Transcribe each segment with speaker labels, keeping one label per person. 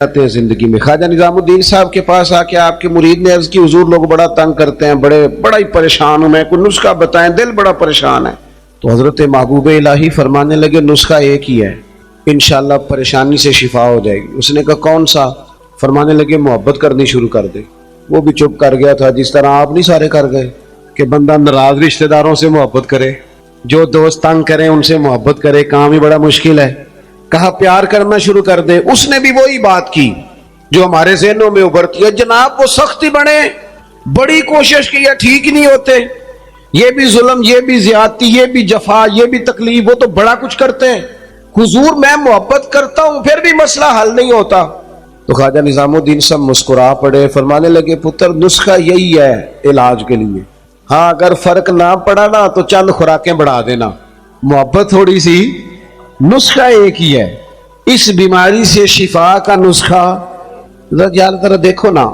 Speaker 1: आते हैं जिंदगी में। ख्वाजा निजामुद्दीन साहब के पास आके आपके मुरीद ने अर्ज की, हुजूर लोग बड़ा तंग करते हैं, बड़ा ही परेशान हूं मैं, कोई नुस्खा बताएं, दिल बड़ा परेशान है। तो हजरत महबूब इलाही फरमाने लगे, नुस्खा एक ही है, इंशाअल्लाह परेशानी से शिफा हो जाएगी। उसने कहा कौन सा? फरमाने लगे मोहब्बत करनी शुरू कर दे। वो भी चुप कर गया था, जिस तरह आप नहीं सारे कर गए कि बंदा नाराज रिश्तेदारों से मोहब्बत करे, जो दोस्त तंग करें उनसे मोहब्बत करे, काम ही बड़ा मुश्किल है। कहा प्यार करना शुरू कर दे। उसने भी वही बात की जो हमारे ज़हनों में उभरती है, जनाब वो सख्ती बने, बड़ी कोशिश की है, ठीक नहीं होते, ये भी जुल्म, ये भी ज्यादती, ये भी जफा, ये भी तकलीफ, वो तो बड़ा कुछ करते हैं। हुजूर मैं मोहब्बत करता हूं फिर भी मसला हल नहीं होता। तो ख्वाजा निजामुद्दीन सब मुस्कुरा पड़े, फरमाने लगे पुत्र नुस्खा यही है इलाज के लिए, हाँ अगर फर्क ना पड़ा ना तो चंद खुराकें बढ़ा देना, मोहब्बत थोड़ी सी, नुस्खा एक ही है। इस बीमारी से शिफा का नुस्खा ज्यादातर देखो ना,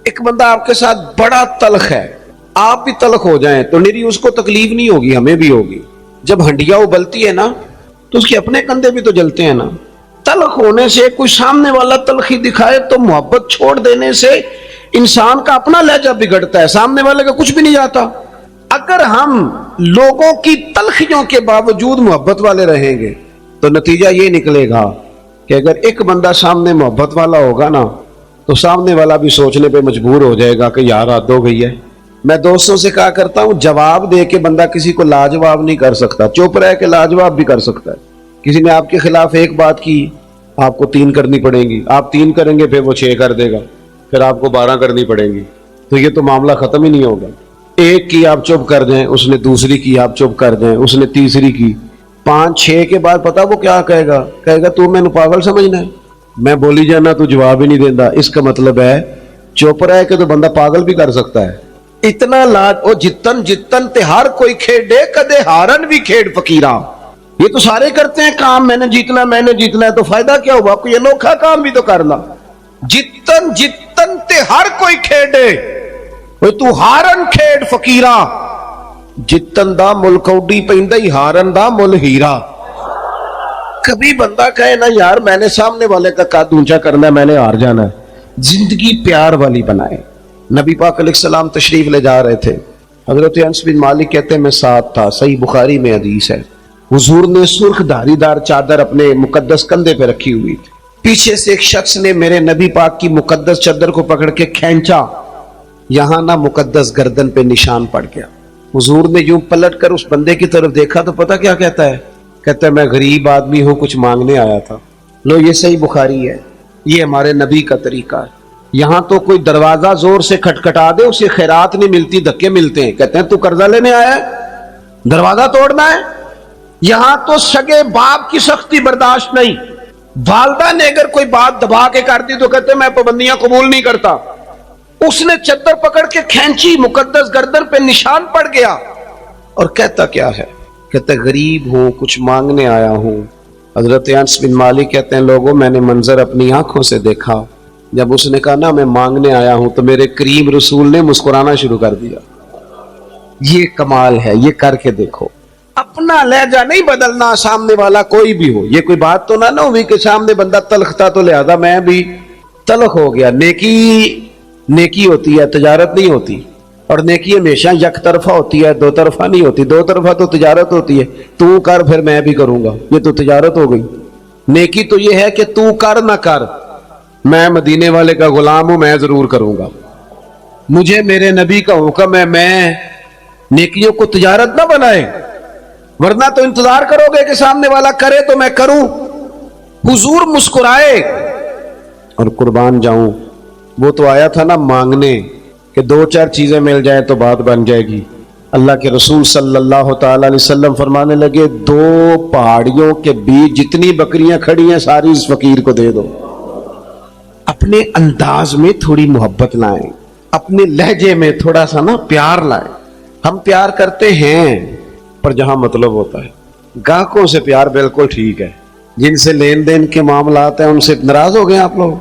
Speaker 1: एक बंदा आपके साथ बड़ा तलख है, आप भी तलख हो जाएं तो निरी उसको तकलीफ नहीं होगी, हमें भी होगी। जब हंडिया उबलती है ना तो उसके अपने कंधे भी तो जलते हैं ना। तलख होने से कोई सामने वाला तलखी दिखाए तो मोहब्बत छोड़ देने से इंसान का अपना लहजा बिगड़ता है, सामने वाले का कुछ भी नहीं जाता। अगर हम लोगों की तलखियों के बावजूद मोहब्बत वाले रहेंगे तो नतीजा ये निकलेगा कि अगर एक बंदा सामने मोहब्बत वाला होगा ना तो सामने वाला भी सोचने पे मजबूर हो जाएगा कि यार हद हो गई है। मैं दोस्तों से कहा करता हूं, जवाब दे के बंदा किसी को लाजवाब नहीं कर सकता, चुप रह के लाजवाब भी कर सकता है। किसी ने आपके खिलाफ एक बात की, आपको 3 करनी पड़ेगी, आप 3 करेंगे फिर वो 6 कर देगा, फिर आपको 12 करनी पड़ेगी, तो ये तो मामला खत्म ही नहीं होगा। एक की आप चुप कर दें, उसने दूसरी की आप चुप कर दें, उसने तीसरी की, 5-6 के बाद पता वो क्या कहेगा, कहेगा तू मैंने पागल समझना है, मैं बोली जाना तू जवाब ही नहीं देता। इसका मतलब है चुप रह के तो बंदा पागल भी कर सकता है। इतना लाज ओ जितन जितन ते हर कोई खेडे, कदे हारन भी खेड फकीरा। ये तो सारे करते हैं काम, मैंने जीतना है, तो फायदा क्या हुआ? कोई अनोखा काम भी तो करना। जितन जितन ते हर कोई खेडे, तू हारन खेड फकीरा, जितन दा मुल कौडी पैंदा ही हारन दा मुल हीरा। कभी बंदा कहे ना यार मैंने सामने वाले का कद ऊंचा करना है, मैंने हार जाना है। जिंदगी प्यार वाली बनाए। नबी पाक अलैहिस्सलाम तशरीफ ले जा रहे थे, हजरत अनस बिन मालिक कहते हैं मैं साथ था, सही बुखारी में हदीस है। हुजूर ने सुर्ख धारीदार चादर अपने मुकद्दस कंधे पे रखी हुई थी। पीछे से एक शख्स ने मेरे नबी पाक की मुकद्दस चादर को पकड़ के खींचा, यहां ना मुकद्दस गर्दन पे निशान पड़ गया। हुजूर ने यूं पलट कर उस बंदे की तरफ देखा तो पता क्या कहता है? कहता है मैं गरीब आदमी हूं, कुछ मांगने आया था। लो ये सही बुखारी है, ये हमारे नबी का तरीका है। यहां तो कोई दरवाजा जोर से खटखटा दे उसे खैरात नहीं मिलती, धक्के मिलते हैं। कहते हैं तू कर्जा लेने आया है, दरवाजा तोड़ना है। यहां तो सगे बाप की सख्ती बर्दाश्त नहीं, वालदा ने अगर कोई बात दबा के कर दी तो कहते मैं पाबंदियां कबूल नहीं करता। उसने चद्दर पकड़ के खींची, मुकद्दस गर्दन पे निशान पड़ गया। और कहता क्या है? कहता गरीब हूं, कुछ मांगने आया हूं। हजरत अनस बिन मालिक कहते हैं लोगों मैंने मंजर अपनी आंखों से देखा, जब उसने कहा ना मैं मांगने आया हूं तो मेरे करीम रसूल ने मुस्कुराना शुरू कर दिया। ये कमाल है, ये करके देखो। अपना लहजा नहीं बदलना, सामने वाला कोई भी हो। ये कोई बात तो ना हुई कि सामने बंदा तलख था तो लिहाजा मैं भी तलख हो गया। नेकी होती है, तजारत नहीं होती। और नेकी हमेशा यक तरफा होती है, दो तरफा नहीं होती। दो तरफा तो तजारत होती है, तू कर फिर मैं भी करूंगा, ये तो तजारत हो गई। नेकी तो ये है कि तू कर ना कर, मैं मदीने वाले का गुलाम हूं, मैं जरूर करूंगा, मुझे मेरे नबी का हुक्म है। मैं नेकियों को तजारत ना बनाए, वरना तो इंतजार करोगे कि सामने वाला करे तो मैं करूं। हुजूर मुस्कुराए और कुर्बान जाऊं, वो तो आया था ना मांगने कि 2-4 चीजें मिल जाए तो बात बन जाएगी। अल्लाह के रसूल सल्लल्लाहु ताला अलैहि वसल्लम फरमाने लगे 2 पहाड़ियों के बीच जितनी बकरियां खड़ी हैं सारी इस फकीर को दे दो। अपने अंदाज में थोड़ी मोहब्बत लाएं, अपने लहजे में थोड़ा सा ना प्यार लाएं। हम प्यार करते हैं पर जहां मतलब होता है। गाहकों से प्यार बिल्कुल ठीक है, जिनसे लेन देन के मामलात हैं उनसे नाराज हो गए आप लोग,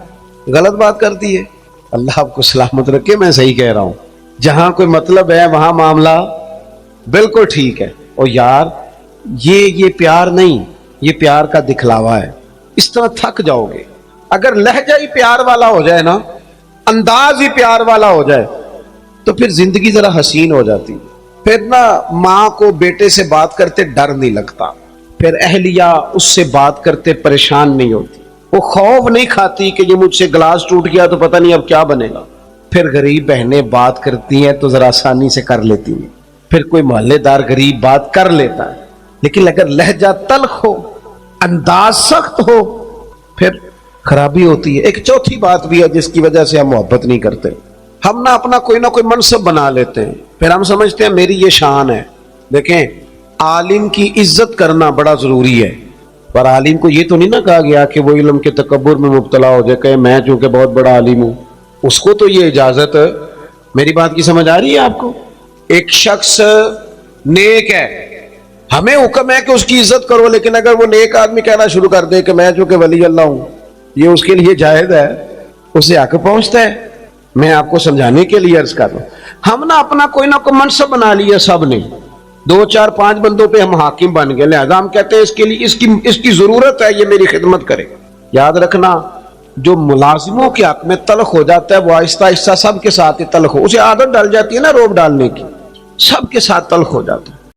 Speaker 1: गलत बात कर दी है। अल्लाह आपको सलामत रखे, मैं सही कह रहा हूं। जहां कोई मतलब है वहां मामला बिल्कुल ठीक है। और यार ये प्यार नहीं, ये प्यार का दिखलावा है। इस तरह थक जाओगे। اگر لہجہ ہی پیار والا ہو جائے نا، انداز ہی پیار والا ہو جائے تو پھر زندگی ذرا حسین ہو جاتی. پھر نا ماں کو بیٹے سے بات کرتے ڈر نہیں لگتا، پھر اہلیہ اس سے بات کرتے پریشان نہیں ہوتی، وہ خوف نہیں کھاتی کہ یہ مجھ سے گلاس ٹوٹ گیا تو پتہ نہیں اب کیا بنے گا. پھر غریب بہنیں بات کرتی ہیں تو ذرا آسانی سے کر لیتی ہیں، پھر کوئی محلے دار غریب بات کر لیتا ہے. لیکن اگر لہجہ تلخ ہو، انداز سخت ہو، پھر خرابی ہوتی ہے. ایک چوتھی بات بھی ہے جس کی وجہ سے ہم محبت نہیں کرتے. ہم نہ اپنا کوئی نہ کوئی منصب بنا لیتے ہیں، پھر ہم سمجھتے ہیں میری یہ شان ہے. دیکھیں، عالم کی عزت کرنا بڑا ضروری ہے، پر عالم کو یہ تو نہیں نہ کہا گیا کہ وہ علم کے تکبر میں مبتلا ہو جائے کہ میں چونکہ بہت بڑا عالم ہوں. اس کو تو یہ اجازت. میری بات کی سمجھ آ رہی ہے آپ کو؟ ایک شخص نیک ہے، ہمیں حکم ہے کہ اس کی عزت کرو، لیکن اگر وہ نیک آدمی کہنا شروع کر دے کہ میں چونکہ ولی اللہ ہوں، یہ اس کے لیے جائز ہے، اسے حق پہنچتا ہے. میں آپ کو سمجھانے کے لیے عرض کر رہا ہوں. ہم نے اپنا کوئی نہ کوئی منصب بنا لیا، سب نے 2 4 5 بندوں پہ ہم حاکم بن گئے، لہذا ہم کہتے ہیں اس کے لیے اس کی ضرورت ہے، یہ میری خدمت کرے. یاد رکھنا، جو ملازموں کے حق میں تلخ ہو جاتا ہے وہ آہستہ آہستہ سب کے ساتھ ہی تلخ ہو، اسے عادت ڈال جاتی ہے نا روب ڈالنے کی، سب کے ساتھ تلخ ہو جاتا ہے.